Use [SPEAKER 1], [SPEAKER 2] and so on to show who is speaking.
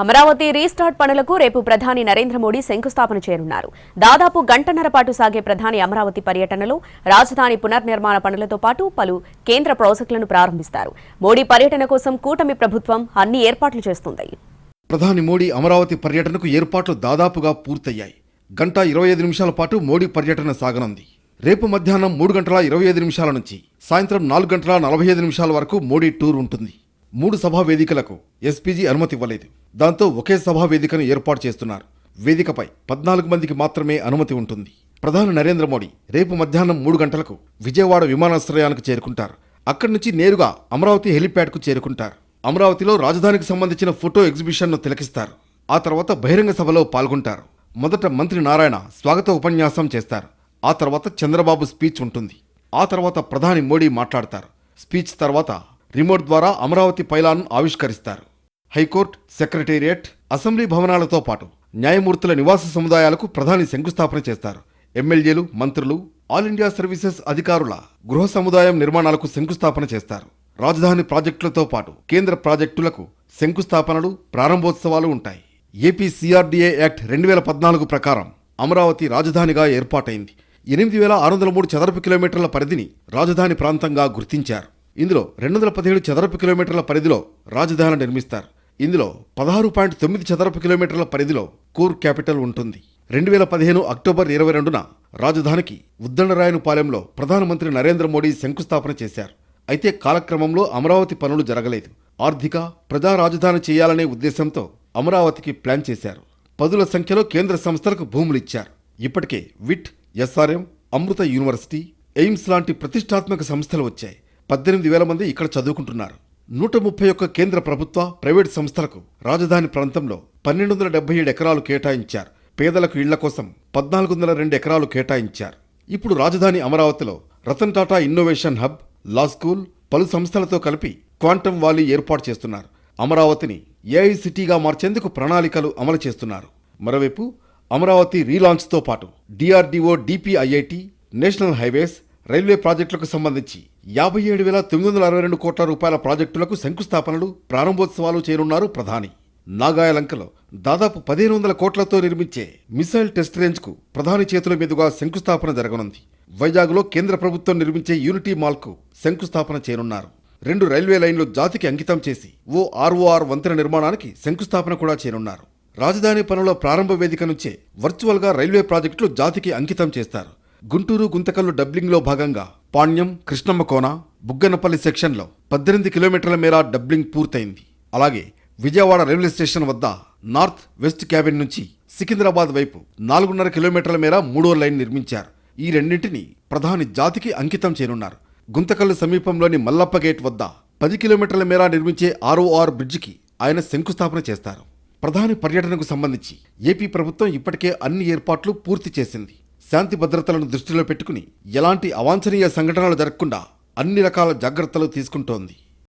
[SPEAKER 1] Amaravati restart పనులకు రేపు ప్రధాని నరేంద్ర మోడీ శంకుస్థాపన చేయనున్నారు. దాదాపు గంటన్నర పాటు సాగే ప్రధాని అమరావతి పర్యటనలో రాజధాని పునర్నిర్మాణ పనులతో పాటు పలు కేంద్ర ప్రాజెక్టులను ప్రారంభిస్తారు. మోడీ పర్యటన కోసం కూటమి ప్రభుత్వం అన్ని ఏర్పాట్లు చేస్తుంది.
[SPEAKER 2] ప్రధాని మోడీ అమరావతి పర్యటనకు ఏర్పాట్లు దాదాపుగా పూర్తయ్యాయి. గంట 25 నిమిషాల పాటు మోడీ పర్యటన సాగనుంది. రేపు మధ్యాహ్నం 3 గంటల 25 నిమిషాల నుంచి సాయంత్రం 4 గంటల 45 నిమిషాల వరకు మోడీ టూర్ ఉంటుంది. 3 సభా వేదికలకు ఎస్పీజీ అనుమతి ఇవ్వలేదు. దాంతో ఒకే సభా వేదికను ఏర్పాటు చేస్తున్నారు. వేదికపై 14 మందికి మాత్రమే అనుమతి ఉంటుంది. ప్రధాని నరేంద్ర మోడీ రేపు మధ్యాహ్నం 3 గంటలకు విజయవాడ విమానాశ్రయానికి చేరుకుంటారు. అక్కడి నుంచి నేరుగా అమరావతి హెలిప్యాడ్కు చేరుకుంటారు. అమరావతిలో రాజధానికి సంబంధించిన ఫోటో ఎగ్జిబిషన్ను తిలకిస్తారు. ఆ తర్వాత బహిరంగ సభలో పాల్గొంటారు. మొదట మంత్రి నారాయణ స్వాగత ఉపన్యాసం చేస్తారు. ఆ తర్వాత చంద్రబాబు స్పీచ్ ఉంటుంది. ఆ తర్వాత ప్రధాని మోడీ మాట్లాడతారు. స్పీచ్ తర్వాత రిమోట్ ద్వారా అమరావతి పైలాన్ ఆవిష్కరిస్తారు. హైకోర్టు, సెక్రటేరియట్, అసెంబ్లీ భవనాలతో పాటు న్యాయమూర్తుల నివాస సముదాయాలకు ప్రధాని శంకుస్థాపన చేస్తారు. ఎమ్మెల్యేలు, మంత్రులు, ఆల్ ఇండియా సర్వీసెస్ అధికారుల గృహ సముదాయం నిర్మాణాలకు శంకుస్థాపన చేస్తారు. రాజధాని ప్రాజెక్టులతో పాటు కేంద్ర ప్రాజెక్టులకు శంకుస్థాపనలు, ప్రారంభోత్సవాలు ఉంటాయి. ఏపీ CRDA యాక్ట్ 2014 ప్రకారం అమరావతి రాజధానిగా ఏర్పాటైంది. 8,603 చదరపు కిలోమీటర్ల పరిధిని రాజధాని ప్రాంతంగా గుర్తించారు. ఇందులో 217 చదరపు కిలోమీటర్ల పరిధిలో రాజధాని నిర్మిస్తారు. ఇందులో 16.9 చదరపు కిలోమీటర్ల పరిధిలో కోర్ క్యాపిటల్ ఉంటుంది. 2015 అక్టోబర్ 22న రాజధానికి ఉద్దండరాయనుపాలెంలో ప్రధానమంత్రి నరేంద్ర మోడీ శంకుస్థాపన చేశారు. అయితే కాలక్రమంలో అమరావతి పనులు జరగలేదు. ఆర్థిక, ప్రజా రాజధాని చేయాలనే ఉద్దేశంతో అమరావతికి ప్లాన్ చేశారు. పదుల సంఖ్యలో కేంద్ర సంస్థలకు భూములిచ్చారు. ఇప్పటికే విట్, SRM, అమృత యూనివర్సిటీ, ఎయిమ్స్ లాంటి ప్రతిష్టాత్మక సంస్థలు వచ్చాయి. 18,000 మంది ఇక్కడ చదువుకుంటున్నారు. 131 కేంద్ర ప్రభుత్వ, ప్రైవేట్ సంస్థలకు రాజధాని ప్రాంతంలో 1,277 ఎకరాలు కేటాయించారు. పేదలకు ఇళ్ల కోసం 1,402 ఎకరాలు కేటాయించారు. ఇప్పుడు రాజధాని అమరావతిలో రతన్ టాటా ఇన్నోవేషన్ హబ్, లా స్కూల్, పలు సంస్థలతో కలిపి క్వాంటమ్ వాలీ ఏర్పాటు చేస్తున్నారు. అమరావతిని AI సిటీగా మార్చేందుకు ప్రణాళికలు అమలు చేస్తున్నారు. మరోవైపు అమరావతి రీలాంచ్తో పాటు DRDO, DPIIT, national highways, railway ప్రాజెక్టులకు సంబంధించి 57,962 కోట్ల రూపాయల ప్రాజెక్టులకు శంకుస్థాపనలు, ప్రారంభోత్సవాలు చేయనున్నారు ప్రధాని. నాగాయలంకలో దాదాపు 1,500 కోట్లతో నిర్మించే మిసైల్ టెస్ట్ రేంజ్కు ప్రధాని చేతుల మీదుగా శంకుస్థాపన జరగనుంది. వైజాగ్లో కేంద్ర ప్రభుత్వం నిర్మించే యూనిటీ మాల్కు శంకుస్థాపన చేయనున్నారు. 2 రైల్వే లైన్లు జాతికి అంకితం చేసి ఓ ROR వంతెన నిర్మాణానికి శంకుస్థాపన కూడా చేయనున్నారు. రాజధాని పనుల ప్రారంభ వేదిక నుంచే వర్చువల్గా రైల్వే ప్రాజెక్టులు జాతికి అంకితం చేస్తారు. గుంటూరు గుంతకల్లు డబ్లింగ్లో భాగంగా పాణ్యం, కృష్ణమ్మ కోన, బుగ్గనపల్లి సెక్షన్లో 18 కిలోమీటర్ల మేర డబ్లింగ్ పూర్తయింది. అలాగే విజయవాడ రైల్వే స్టేషన్ వద్ద నార్త్ వెస్ట్ క్యాబిన్ నుంచి సికింద్రాబాద్ వైపు 4.5 కిలోమీటర్ల మేర 3వ లైన్ నిర్మించారు. ఈ రెండింటిని ప్రధాని జాతికి అంకితం చేయనున్నారు. గుంతకల్లు సమీపంలోని మల్లప్ప గేట్ వద్ద 10 కిలోమీటర్ల మేర నిర్మించే ROR బ్రిడ్జికి ఆయన శంకుస్థాపన చేస్తారు. ప్రధాని పర్యటనకు సంబంధించి ఏపీ ప్రభుత్వం ఇప్పటికే అన్ని ఏర్పాట్లు పూర్తి చేసింది. శాంతి భద్రతలను దృష్టిలో పెట్టుకుని ఎలాంటి అవాంఛనీయ సంఘటనలు జరగకుండా అన్ని రకాల జాగ్రత్తలు తీసుకుంటోంది.